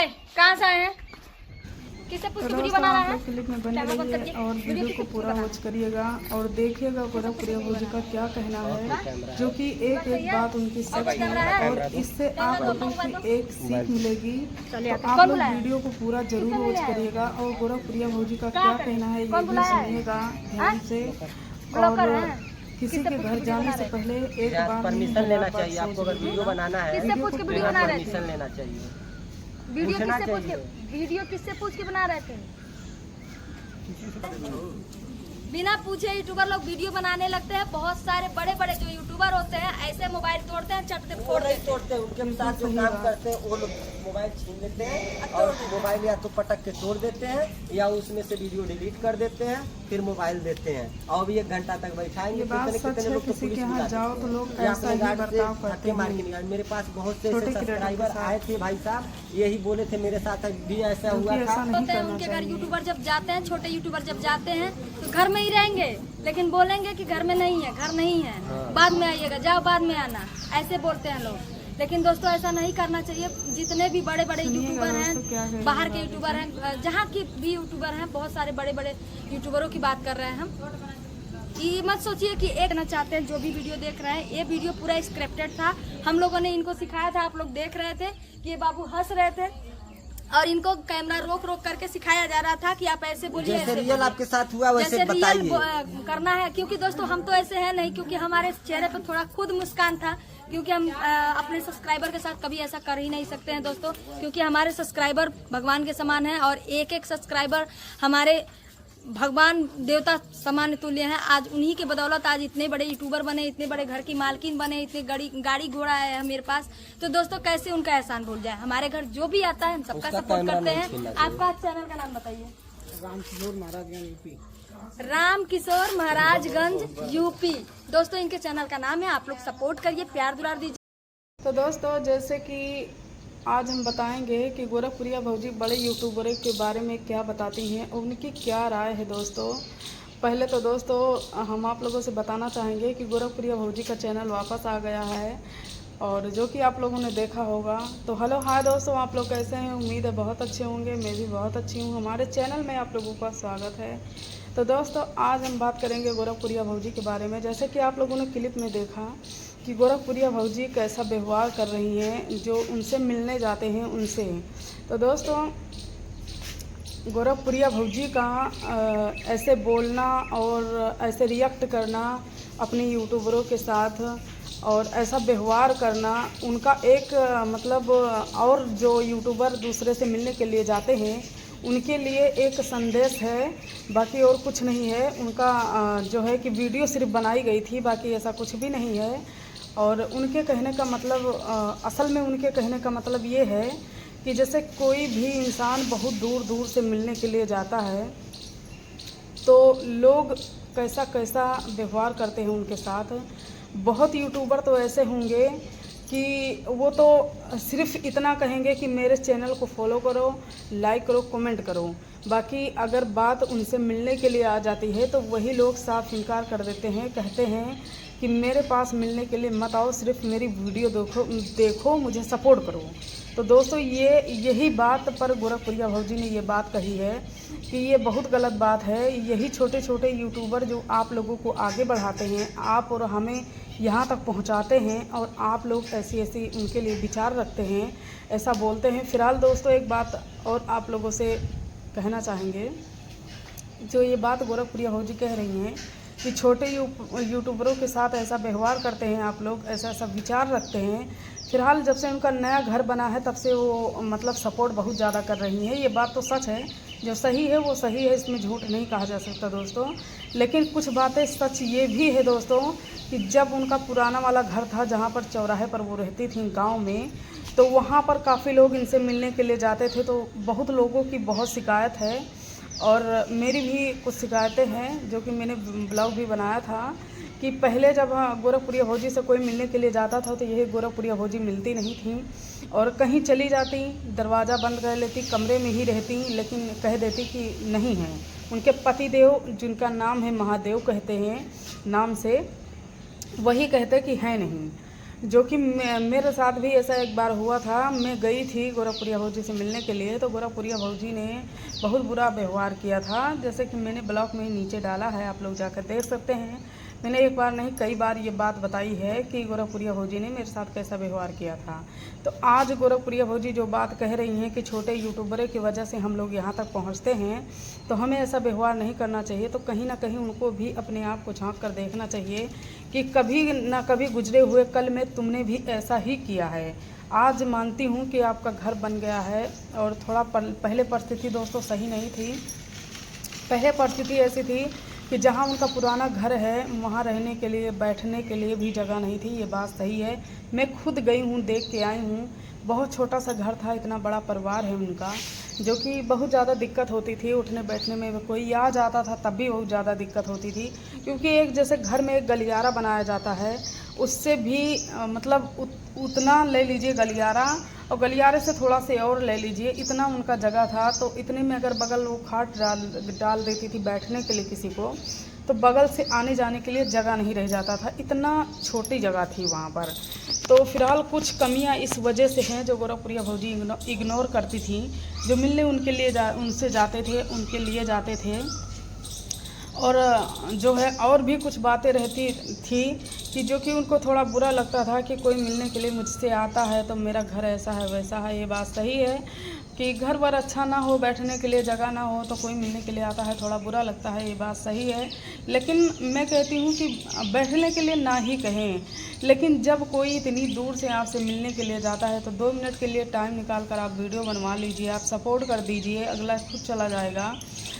हाय, कहाँ से आए हैं? किससे पूछ के वीडियो बना रहा है? क्लिप में बने रहिए और वीडियो को पूरा वॉच करिएगा और देखिएगा गोरखपुरिया भौजी का क्या कहना है, जो कि एक एक बात उनकी सच है और इससे आप लोगों की एक सीख मिलेगी। तो आप लोग वीडियो को पूरा जरूर वॉच करिएगा और गोरखपुरिया भौजी का क्या कहना है ये भी सुनिएगा ध्यान से। और किसी के घर जाने से पहले एक बार परमिशन लेना चाहिए आपको। अगर वीडियो बनाना है किससे पूछ के वीडियो बना रहे थे? परमिशन लेना चाहिए। वीडियो किससे पूछ के बना रहे थे? बिना पूछे यूट्यूबर लोग वीडियो बनाने लगते हैं। बहुत सारे बड़े बड़े जो यूट्यूबर होते हैं ऐसे मोबाइल तोड़ते हैं, चट से फोड़ तोड़ते हैं। उनके साथ जो काम करते हैं वो लोग मोबाइल छीन लेते हैं और मोबाइल या तो पटक के तोड़ देते हैं या उसमें से वीडियो डिलीट कर देते हैं, फिर मोबाइल देते हैं और भी 1 घंटा तक बैठाएंगे। कितने लोग तो पुलिस यहाँ जाओ तो लोग ऐसा ही बर्ताव करते हैं। मेरे पास बहुत से सब्सक्राइबर आए थे भाई साहब, यही बोले थे मेरे साथ भी ऐसा हुआ था। उनके घर यूट्यूबर जब जाते हैं, छोटे यूट्यूबर जब जाते हैं तो घर में ही रहेंगे, लेकिन बोलेंगे कि घर में नहीं है, घर नहीं है, बाद में आइएगा, जाओ बाद में आना, ऐसे बोलते हैं लोग। लेकिन दोस्तों ऐसा नहीं करना चाहिए। जितने भी बड़े बड़े यूट्यूबर हैं, बाहर के यूट्यूबर हैं, जहाँ की भी यूट्यूबर हैं, बहुत सारे बड़े बड़े यूट्यूबरों की बात कर रहे हैं हम। ये मत सोचिए कि एक ना चाहते हैं। जो भी वीडियो देख रहे हैं, ये वीडियो पूरा स्क्रिप्टेड था। हम लोगों ने इनको सिखाया था, आप लोग देख रहे थे कि ये बाबू हंस रहे थे और इनको कैमरा रोक रोक करके सिखाया जा रहा था कि आप ऐसे बोलिए, जैसे रियल आपके साथ हुआ वैसे रियल करना है। क्योंकि दोस्तों हम तो ऐसे हैं नहीं, क्योंकि हमारे चेहरे पर थोड़ा खुद मुस्कान था, क्योंकि हम अपने सब्सक्राइबर के साथ कभी ऐसा कर ही नहीं सकते हैं दोस्तों, क्योंकि हमारे सब्सक्राइबर भगवान के समान हैं और एक एक सब्सक्राइबर हमारे भगवान देवता समान तुल्य हैं। आज उन्हीं के बदौलत आज इतने बड़े यूट्यूबर बने, इतने बड़े घर की मालकिन बने, इतने गाड़ी घोड़ा है मेरे पास। तो दोस्तों कैसे उनका एहसान भूल जाए। हमारे घर जो भी आता है हम सबका सपोर्ट करते हैं। आपका चैनल का नाम बताइए। राम किशोर महाराजगंज यूपी। दोस्तों इनके चैनल का नाम है, आप लोग सपोर्ट करिए, प्यार दुलार दीजिए। तो दोस्तों जैसे कि आज हम बताएंगे कि गोरखपुरिया भौजी बड़े यूट्यूबरों के बारे में क्या बताती हैं, उनकी क्या राय है। दोस्तों पहले तो दोस्तों हम आप लोगों से बताना चाहेंगे कि गोरखपुरिया भौजी का चैनल वापस आ गया है और जो कि आप लोगों ने देखा होगा। तो हेलो हाय दोस्तों, आप लोग कैसे हैं? उम्मीद है बहुत अच्छे होंगे। मैं भी बहुत अच्छी हूँ। हमारे चैनल में आप लोगों का स्वागत है। तो दोस्तों आज हम बात करेंगे गोरखपुरिया भौजी के बारे में। जैसे कि आप लोगों ने क्लिप में देखा कि गोरखपुरिया भौजी कैसा व्यवहार कर रही हैं जो उनसे मिलने जाते हैं उनसे। तो दोस्तों गोरखपुरिया भौजी का ऐसे बोलना और ऐसे रिएक्ट करना अपने यूट्यूबरों के साथ और ऐसा व्यवहार करना, उनका एक मतलब और जो यूट्यूबर दूसरे से मिलने के लिए जाते हैं उनके लिए एक संदेश है, बाकी और कुछ नहीं है। उनका जो है कि वीडियो सिर्फ बनाई गई थी, बाकी ऐसा कुछ भी नहीं है। और उनके कहने का मतलब असल में उनके कहने का मतलब ये है कि जैसे कोई भी इंसान बहुत दूर दूर से मिलने के लिए जाता है तो लोग कैसा कैसा व्यवहार करते हैं उनके साथ। बहुत यूट्यूबर तो ऐसे होंगे कि वो तो सिर्फ इतना कहेंगे कि मेरे चैनल को फॉलो करो, लाइक करो, कमेंट करो, बाकी अगर बात उनसे मिलने के लिए आ जाती है तो वही लोग साफ इनकार कर देते हैं। कहते हैं कि मेरे पास मिलने के लिए मत आओ, सिर्फ मेरी वीडियो देखो, मुझे सपोर्ट करो। तो दोस्तों यही बात पर गोरखपुरिया भौजी ने ये बात कही है कि ये बहुत गलत बात है। यही छोटे छोटे यूट्यूबर जो आप लोगों को आगे बढ़ाते हैं, आप और हमें यहाँ तक पहुँचाते हैं और आप लोग ऐसी ऐसी उनके लिए विचार रखते हैं, ऐसा बोलते हैं। फिलहाल दोस्तों एक बात और आप लोगों से कहना चाहेंगे, जो ये बात गोरखपुरिया भौजी कह रही हैं कि छोटे यूट्यूबरों के साथ ऐसा व्यवहार करते हैं आप लोग, ऐसा ऐसा विचार रखते हैं। फिलहाल जब से उनका नया घर बना है तब से वो मतलब सपोर्ट बहुत ज़्यादा कर रही हैं। ये बात तो सच है, जो सही है वो सही है, इसमें झूठ नहीं कहा जा सकता दोस्तों। लेकिन कुछ बातें सच ये भी है दोस्तों कि जब उनका पुराना वाला घर था जहाँ पर चौराहे पर वो रहती थी गाँव में, तो वहाँ पर काफ़ी लोग इनसे मिलने के लिए जाते थे। तो बहुत लोगों की बहुत शिकायत है और मेरी भी कुछ शिकायतें हैं जो कि मैंने ब्लॉग भी बनाया था कि पहले जब गोरखपुरिया भौजी से कोई मिलने के लिए जाता था तो यही गोरखपुरिया भौजी मिलती नहीं थी और कहीं चली जाती, दरवाज़ा बंद कर लेती, कमरे में ही रहती, लेकिन कह देती कि नहीं है। उनके पतिदेव जिनका नाम है महादेव कहते हैं नाम से, वही कहते कि है नहीं। जो कि मेरे साथ भी ऐसा एक बार हुआ था। मैं गई थी गोरखपुरिया भौजी से मिलने के लिए, तो गोरखपुरिया भौजी ने बहुत बुरा व्यवहार किया था। जैसे कि मैंने ब्लॉग में नीचे डाला है, आप लोग जाकर देख सकते हैं। मैंने एक बार नहीं कई बार ये बात बताई है कि गोरखपुरिया भौजी ने मेरे साथ कैसा व्यवहार किया था। तो आज गोरखपुरिया भौजी जो बात कह रही हैं कि छोटे यूट्यूबर की वजह से हम लोग यहाँ तक पहुँचते हैं, तो हमें ऐसा व्यवहार नहीं करना चाहिए। तो कहीं ना कहीं उनको भी अपने आप को झांक कर देखना चाहिए कि कभी ना कभी गुजरे हुए कल में तुमने भी ऐसा ही किया है। आज मानती हूँ कि आपका घर बन गया है, और थोड़ा पहले परिस्थिति दोस्तों सही नहीं थी। पहले परिस्थिति ऐसी थी कि जहाँ उनका पुराना घर है वहाँ रहने के लिए, बैठने के लिए भी जगह नहीं थी। ये बात सही है, मैं खुद गई हूँ, देख के आई हूँ। बहुत छोटा सा घर था, इतना बड़ा परिवार है उनका, जो कि बहुत ज़्यादा दिक्कत होती थी उठने बैठने में। कोई आ जाता था तब भी बहुत ज़्यादा दिक्कत होती थी, क्योंकि एक जैसे घर में एक गलियारा बनाया जाता है, उससे भी मतलब उतना ले लीजिए गलियारा, और गलियारे से थोड़ा से और ले लीजिए, इतना उनका जगह था। तो इतने में अगर बगल वो खाट डाल देती थी बैठने के लिए किसी को, तो बगल से आने जाने के लिए जगह नहीं रह जाता था, इतना छोटी जगह थी वहाँ पर। तो फिलहाल कुछ कमियाँ इस वजह से हैं जो गोरखपुरिया भौजी इग्नोर करती थी। जो मिलने उनके लिए उनसे जाते थे, उनके लिए जाते थे, और जो है और भी कुछ बातें रहती थी कि जो कि उनको थोड़ा बुरा लगता था कि कोई मिलने के लिए मुझसे आता है तो मेरा घर ऐसा है वैसा है। ये बात सही है कि घर बार अच्छा ना हो, बैठने के लिए जगह ना हो, तो कोई मिलने के लिए आता है, थोड़ा बुरा लगता है, ये बात सही है। लेकिन मैं कहती हूँ कि बैठने के लिए ना ही कहें, लेकिन जब कोई इतनी दूर से आपसे मिलने के लिए जाता है तो 2 मिनट के लिए टाइम निकाल कर आप वीडियो बनवा लीजिए, आप सपोर्ट कर दीजिए, अगला खुद चला जाएगा।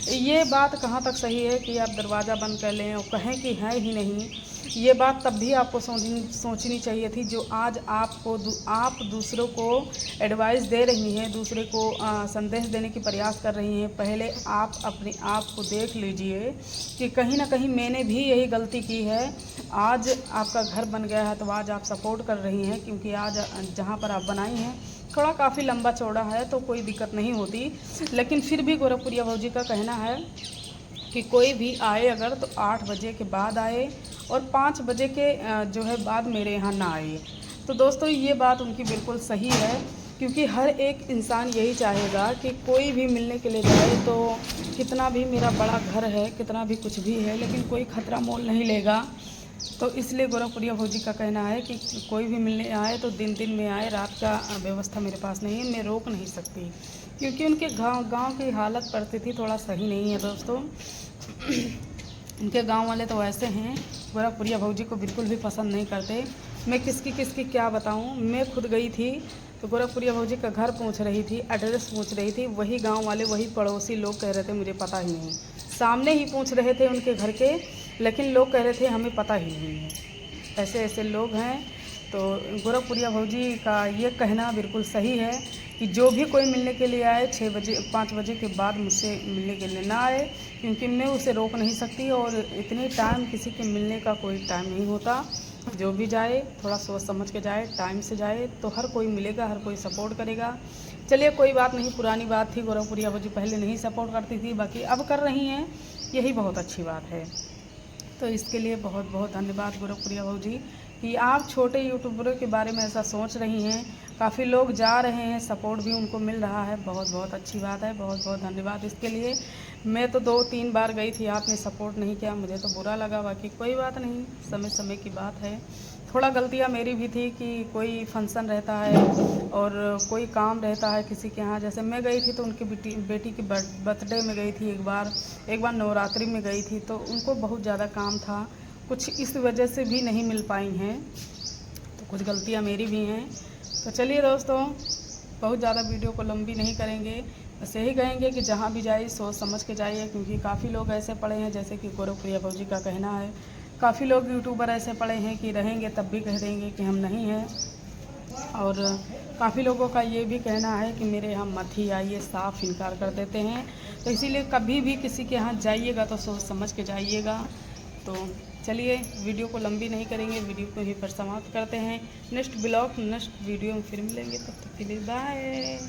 ये बात कहाँ तक सही है कि आप दरवाज़ा बंद कर लें और कहें कि है ही नहीं। ये बात तब भी आपको सोचनी चाहिए थी जो आज आप दूसरों को एडवाइस दे रही हैं, दूसरे को संदेश देने की प्रयास कर रही हैं। पहले आप अपने आप को देख लीजिए कि कहीं ना कहीं मैंने भी यही गलती की है। आज आपका घर बन गया है तो आज आप सपोर्ट कर रही हैं, क्योंकि आज जहाँ पर आप बनाई हैं थोड़ा काफ़ी लंबा चौड़ा है तो कोई दिक्कत नहीं होती। लेकिन फिर भी गोरखपुरिया भौजी का कहना है कि कोई भी आए अगर तो 8 बजे के बाद आए, और 5 बजे के जो है बाद मेरे यहाँ ना आए। तो दोस्तों ये बात उनकी बिल्कुल सही है, क्योंकि हर एक इंसान यही चाहेगा कि कोई भी मिलने के लिए जाए तो कितना भी मेरा बड़ा घर है, कितना भी कुछ भी है, लेकिन कोई खतरा मोल नहीं लेगा। तो इसलिए गोरखपुरिया भौजी का कहना है कि कोई भी मिलने आए तो दिन में आए, रात का व्यवस्था मेरे पास नहीं है, मैं रोक नहीं सकती, क्योंकि उनके गांव की हालत परिस्थिति थोड़ा सही नहीं है दोस्तों। उनके गांव वाले तो ऐसे हैं, गोरखपुरिया भौजी को बिल्कुल भी पसंद नहीं करते। मैं किसकी क्या बताऊं। मैं खुद गई थी तो गोरखपुरिया भौजी का घर पूछ रही थी, एड्रेस पूछ रही थी, वही गांव वाले, वही पड़ोसी लोग कह रहे थे मुझे पता ही नहीं। सामने ही पूछ रहे थे उनके घर के, लेकिन लोग कह रहे थे हमें पता ही नहीं है। ऐसे लोग हैं। तो गोरखपुरिया भौजी का ये कहना बिल्कुल सही है कि जो भी कोई मिलने के लिए आए 5 बजे के बाद मुझसे मिलने के लिए ना आए, क्योंकि मैं उसे रोक नहीं सकती, और इतने टाइम किसी के मिलने का कोई टाइम नहीं होता। जो भी जाए थोड़ा सोच समझ के जाए, टाइम से जाए तो हर कोई मिलेगा, हर कोई सपोर्ट करेगा। चलिए कोई बात नहीं, पुरानी बात थी, गोरखपुरिया भौजी पहले नहीं सपोर्ट करती थी, बाकी अब कर रही हैं, यही बहुत अच्छी बात है। तो इसके लिए बहुत बहुत धन्यवाद गोरखपुरिया भौजी कि आप छोटे यूट्यूबरों के बारे में ऐसा सोच रही हैं। काफ़ी लोग जा रहे हैं, सपोर्ट भी उनको मिल रहा है, बहुत बहुत अच्छी बात है, बहुत बहुत धन्यवाद इसके लिए। मैं तो 2-3 बार गई थी, आपने सपोर्ट नहीं किया, मुझे तो बुरा लगा, बाकी कोई बात नहीं, समय की बात है। थोड़ा गलतियाँ मेरी भी थी कि कोई फंक्शन रहता है और कोई काम रहता है किसी के यहाँ। जैसे मैं गई थी तो उनकी बेटी की बर्थडे में गई थी, एक बार नवरात्रि में गई थी, तो उनको बहुत ज़्यादा काम था, कुछ इस वजह से भी नहीं मिल पाई हैं, तो कुछ गलतियाँ मेरी भी हैं। तो चलिए दोस्तों, बहुत ज़्यादा वीडियो को लंबी नहीं करेंगे, बस यही कहेंगे कि जहाँ भी जाइए सोच समझ के जाइए, क्योंकि काफ़ी लोग ऐसे पड़े हैं, जैसे कि गोरखपुरिया भौजी का कहना है, काफ़ी लोग यूट्यूबर ऐसे पड़े हैं कि रहेंगे तब भी कह देंगे कि हम नहीं हैं, और काफ़ी लोगों का ये भी कहना है कि मेरे यहाँ मत ही आइए, साफ इनकार कर देते हैं। तो इसीलिए कभी भी किसी के यहाँ जाइएगा तो सोच समझ के जाइएगा। तो चलिए वीडियो को लंबी नहीं करेंगे, वीडियो को ही पर समाप्त करते हैं। नेक्स्ट ब्लॉग नेक्स्ट वीडियो में फिर मिलेंगे, तब तक के लिए बाय।